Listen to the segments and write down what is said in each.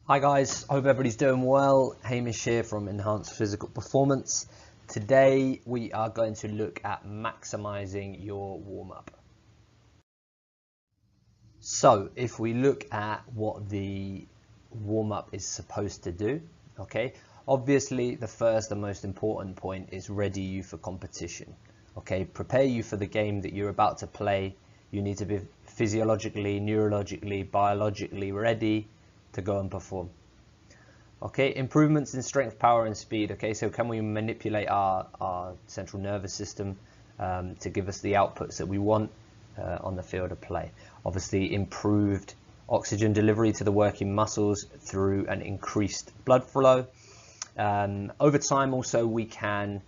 Hi guys, hope everybody's doing well. Hamish here from Enhanced Physical Performance. Today we are going to look at maximizing your warm-up. So if we look at what the warm-up is supposed to do, okay, obviously the first and most important point is ready you for competition. Okay, prepare you for the game that you're about to play. You need to be physiologically, neurologically, biologically ready to go and perform. Okay, improvements in strength, power and speed. Okay, so can we manipulate our central nervous system to give us the outputs that we want on the field of play? Obviously improved oxygen delivery to the working muscles through an increased blood flow. Over time also we can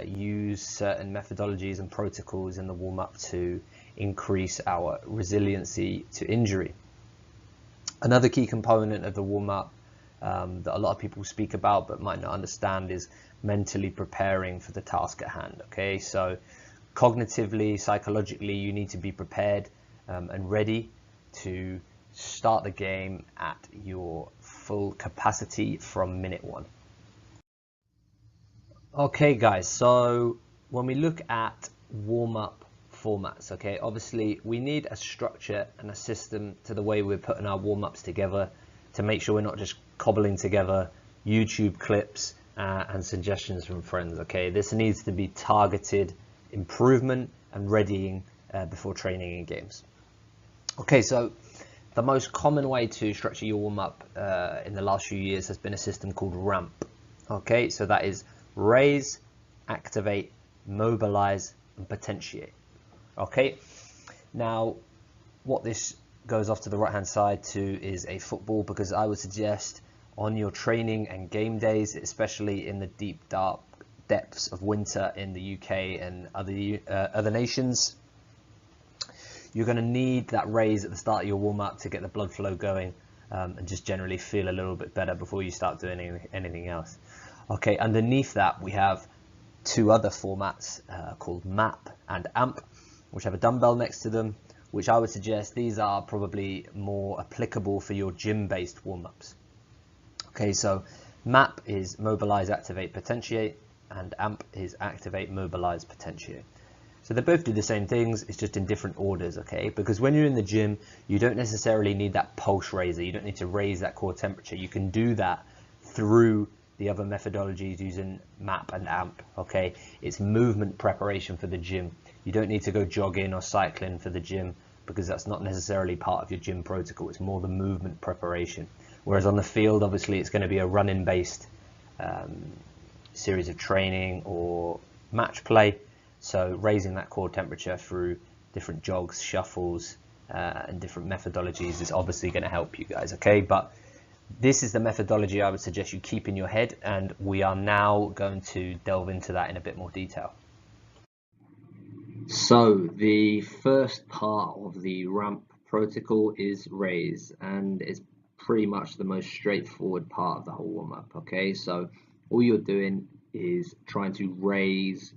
use certain methodologies and protocols in the warm-up to increase our resiliency to injury. Another key component of the warm-up that a lot of people speak about but might not understand is mentally preparing for the task at hand. Okay, so cognitively, psychologically, you need to be prepared and ready to start the game at your full capacity from minute one. Okay guys, so when we look at warm-up formats, okay, obviously we need a structure and a system to the way we're putting our warm-ups together to make sure we're not just cobbling together YouTube clips and suggestions from friends. Okay, this needs to be targeted improvement and readying before training in games. Okay, so the most common way to structure your warm-up in the last few years has been a system called RAMP. Okay, so that is raise, activate, mobilize and potentiate. Okay, now what this goes off to the right hand side to is a football, because I would suggest on your training and game days, especially in the deep dark depths of winter in the UK and other nations, you're going to need that raise at the start of your warm-up to get the blood flow going and just generally feel a little bit better before you start doing anything else. Okay, underneath that we have two other formats called MAP and AMP, which have a dumbbell next to them, which I would suggest these are probably more applicable for your gym-based warm-ups. Okay, so MAP is mobilize, activate, potentiate, and AMP is activate, mobilize, potentiate. So they both do the same things, it's just in different orders, okay? Because when you're in the gym, you don't necessarily need that pulse raiser, you don't need to raise that core temperature. You can do that through the other methodologies using MAP and AMP, okay? It's movement preparation for the gym. You don't need to go jogging or cycling for the gym because that's not necessarily part of your gym protocol. It's more the movement preparation. Whereas on the field, obviously, it's going to be a running based series of training or match play. So raising that core temperature through different jogs, shuffles, and different methodologies is obviously going to help you guys, okay? But this is the methodology I would suggest you keep in your head, and we are now going to delve into that in a bit more detail. So the first part of the RAMP protocol is raise, and it's pretty much the most straightforward part of the whole warm-up. Okay, so all you're doing is trying to raise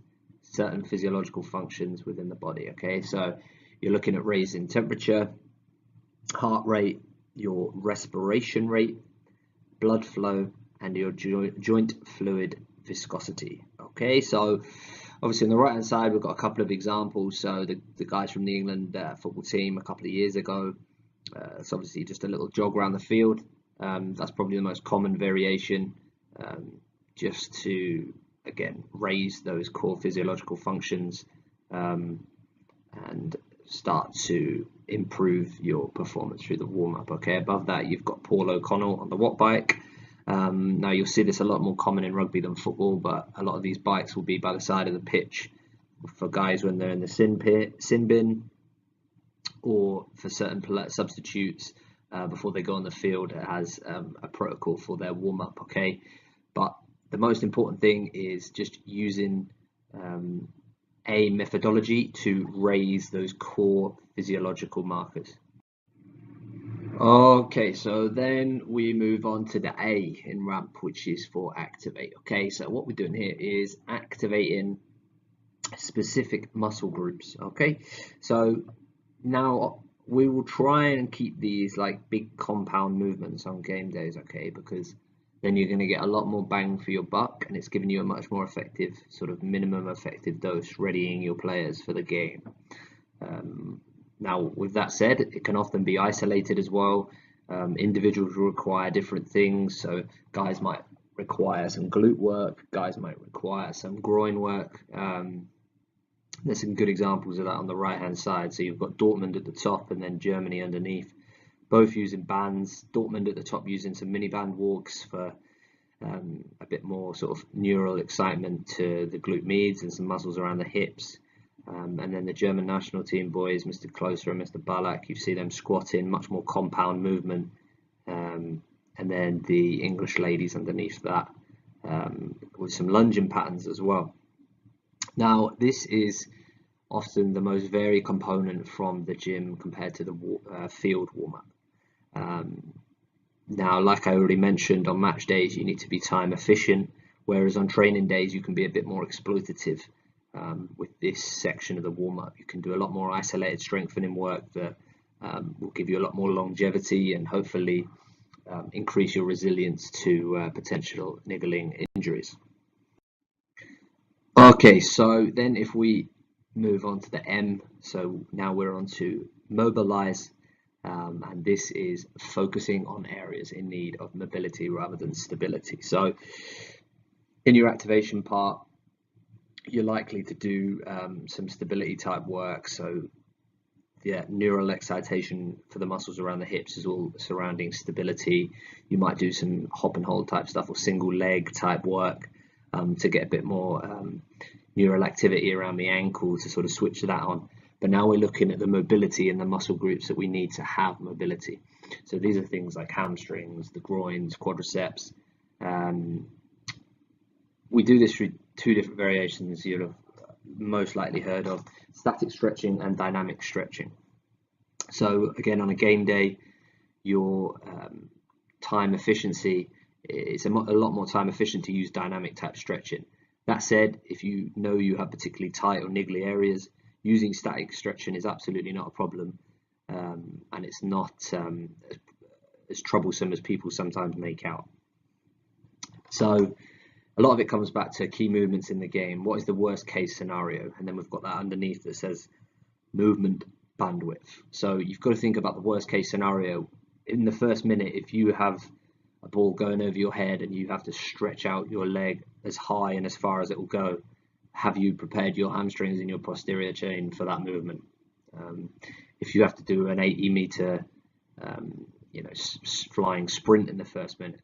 certain physiological functions within the body. Okay, so you're looking at raising temperature, heart rate, your respiration rate, blood flow, and your joint fluid viscosity. Okay, so obviously on the right hand side we've got a couple of examples. So the guys from the England football team a couple of years ago, it's obviously just a little jog around the field. That's probably the most common variation, just to again raise those core physiological functions and start to improve your performance through the warm-up. Okay, above that you've got Paul O'Connell on the watt bike. Now you'll see this a lot more common in rugby than football, but a lot of these bikes will be by the side of the pitch for guys when they're in the sin bin, or for certain substitutes before they go on the field as a protocol for their warm-up. Okay, but the most important thing is just using a methodology to raise those core physiological markers. Okay, so then we move on to the A in RAMP, which is for activate. Okay, so what we're doing here is activating specific muscle groups. Okay, so now we will try and keep these like big compound movements on game days, okay, because then you're going to get a lot more bang for your buck, and it's giving you a much more effective sort of minimum effective dose, readying your players for the game. Now, with that said, it can often be isolated as well. Individuals will require different things, so guys might require some glute work, guys might require some groin work. There's some good examples of that on the right hand side. So you've got Dortmund at the top and then Germany underneath, both using bands. Dortmund at the top using some mini band walks for a bit more sort of neural excitement to the glute medius and some muscles around the hips. And then the German national team boys, Mr. Klose and Mr. Ballack, you see them squatting, much more compound movement. And then the English ladies underneath that with some lunging patterns as well. Now, this is often the most varied component from the gym compared to the field warm-up. Now, like I already mentioned, on match days you need to be time efficient, whereas on training days you can be a bit more exploitative with this section of the warm-up. You can do a lot more isolated strengthening work that will give you a lot more longevity and hopefully increase your resilience to potential niggling injuries. Okay, so then if we move on to the M, so now we're on to mobilize, and this is focusing on areas in need of mobility rather than stability. So in your activation part, you're likely to do some stability type work. So yeah, neural excitation for the muscles around the hips is all surrounding stability. You might do some hop and hold type stuff or single leg type work to get a bit more neural activity around the ankle to sort of switch that on. But now we're looking at the mobility and the muscle groups that we need to have mobility. So these are things like hamstrings, the groins, quadriceps. We do this through two different variations you'll have most likely heard of: static stretching and dynamic stretching. So again, on a game day, your time efficiency, it's a lot more time efficient to use dynamic type stretching. That said, if you know you have particularly tight or niggly areas, using static stretching is absolutely not a problem, and it's not as troublesome as people sometimes make out. So a lot of it comes back to key movements in the game. What is the worst case scenario? And then we've got that underneath that says movement bandwidth. So you've got to think about the worst case scenario. In the first minute, if you have a ball going over your head and you have to stretch out your leg as high and as far as it will go, have you prepared your hamstrings and your posterior chain for that movement? If you have to do an 80-meter flying sprint in the first minute,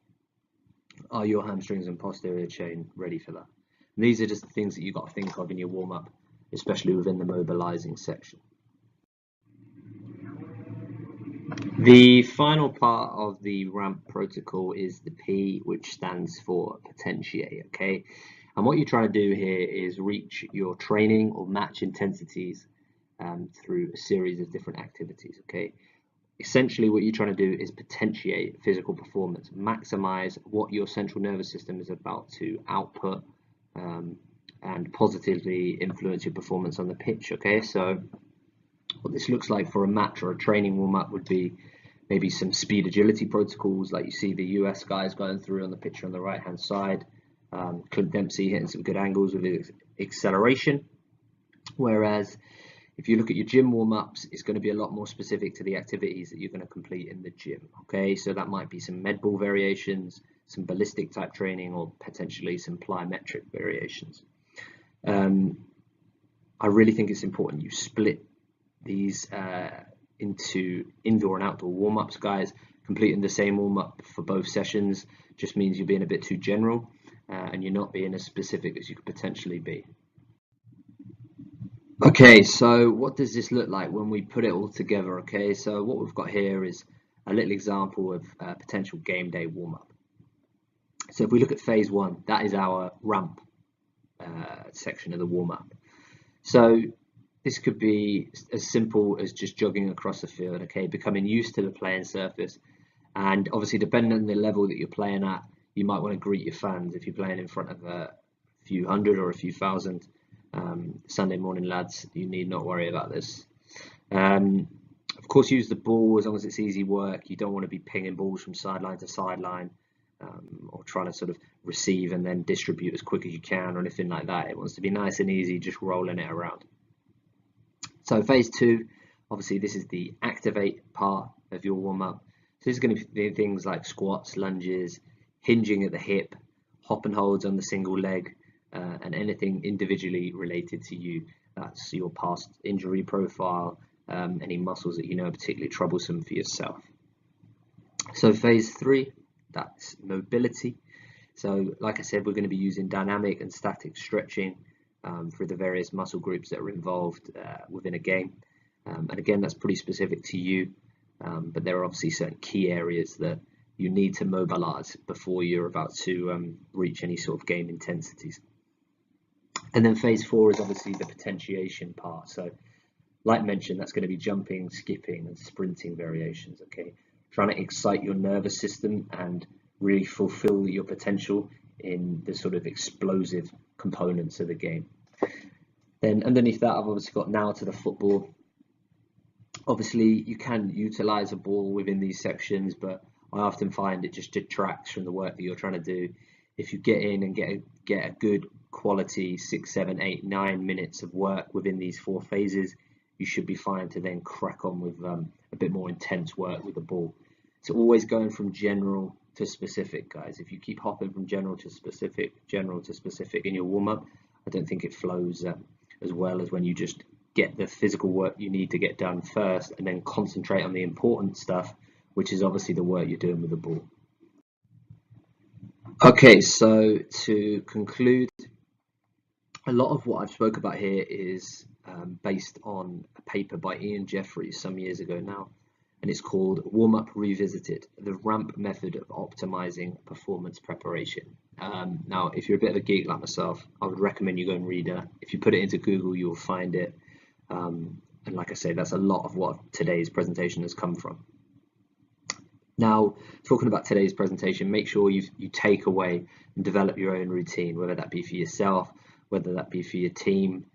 are your hamstrings and posterior chain ready for that? And these are just the things that you've got to think of in your warm-up, especially within the mobilizing section. The final part of the ramp protocol is the P, which stands for potentiate, okay? And what you're trying to do here is reach your training or match intensities through a series of different activities, okay? Essentially, what you're trying to do is potentiate physical performance, maximize what your central nervous system is about to output, and positively influence your performance on the pitch, okay? So what this looks like for a match or a training warm-up would be maybe some speed agility protocols like you see the US guys going through on the picture on the right hand side. Clint Dempsey hitting some good angles with his acceleration, whereas if you look at your gym warm-ups, it's going to be a lot more specific to the activities that you're going to complete in the gym, okay? So that might be some med ball variations, some ballistic type training, or potentially some plyometric variations. I really think it's important you split these into indoor and outdoor warm-ups, guys. Completing the same warm-up for both sessions just means you're being a bit too general and you're not being as specific as you could potentially be. Okay, so what does this look like when we put it all together? Okay, so what we've got here is a little example of a potential game day warm-up. So if we look at phase one, that is our ramp section of the warm-up. So this could be as simple as just jogging across the field, okay, becoming used to the playing surface. And obviously, depending on the level that you're playing at, you might want to greet your fans. If you're playing in front of a few hundred or a few thousand, Sunday morning lads, you need not worry about this. Of course, use the ball as long as it's easy work. You don't want to be pinging balls from sideline to sideline, or trying to sort of receive and then distribute as quick as you can or anything like that. It wants to be nice and easy, just rolling it around. So phase 2, obviously this is the activate part of your warm-up. So this is going to be things like squats, lunges, hinging at the hip, hop and holds on the single leg, and anything individually related to you. That's your past injury profile, any muscles that you know are particularly troublesome for yourself. So phase 3, that's mobility. So like I said, we're going to be using dynamic and static stretching for the various muscle groups that are involved within a game. And again, that's pretty specific to you, but there are obviously certain key areas that you need to mobilize before you're about to reach any sort of game intensities. And then phase 4 is obviously the potentiation part. So like mentioned, that's going to be jumping, skipping and sprinting variations, okay? Trying to excite your nervous system and really fulfill your potential in the sort of explosive components of the game. Then underneath that, I've obviously got now to the football. Obviously, you can utilize a ball within these sections, but I often find it just detracts from the work that you're trying to do. If you get in and get a good quality 6, 7, 8, 9 minutes of work within these 4 phases, you should be fine to then crack on with a bit more intense work with the ball. It's always going from general to specific, guys. If you keep hopping from general to specific in your warm-up, I don't think it flows as well as when you just get the physical work you need to get done first and then concentrate on the important stuff, which is obviously the work you're doing with the ball. Okay, so to conclude, a lot of what I've spoke about here is based on a paper by Ian Jeffries some years ago now, and it's called Warm-Up Revisited, the RAMP method of optimizing performance preparation. Now, if you're a bit of a geek like myself, I would recommend you go and read it. If you put it into Google, you'll find it. And like I say, that's a lot of what today's presentation has come from. Now, talking about today's presentation, make sure you take away and develop your own routine, whether that be for yourself, whether that be for your team.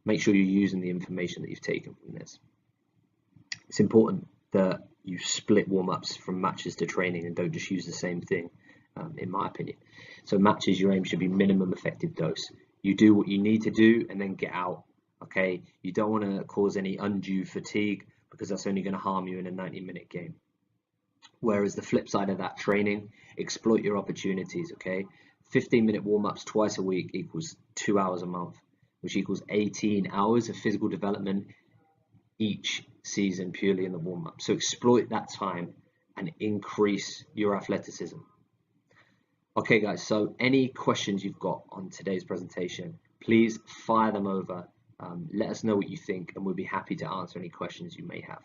Make sure you're using the information that you've taken from this. It's important that you split warm-ups from matches to training and don't just use the same thing, in my opinion. So matches, your aim should be minimum effective dose. You do what you need to do and then get out, okay? You don't want to cause any undue fatigue because that's only going to harm you in a 90-minute game. Whereas the flip side of that, training, exploit your opportunities, okay? 15-minute warm-ups twice a week equals 2 hours a month, which equals 18 hours of physical development each season purely in the warm-up. So exploit that time and increase your athleticism. Okay guys, so any questions you've got on today's presentation, please fire them over. Let us know what you think and we'll be happy to answer any questions you may have.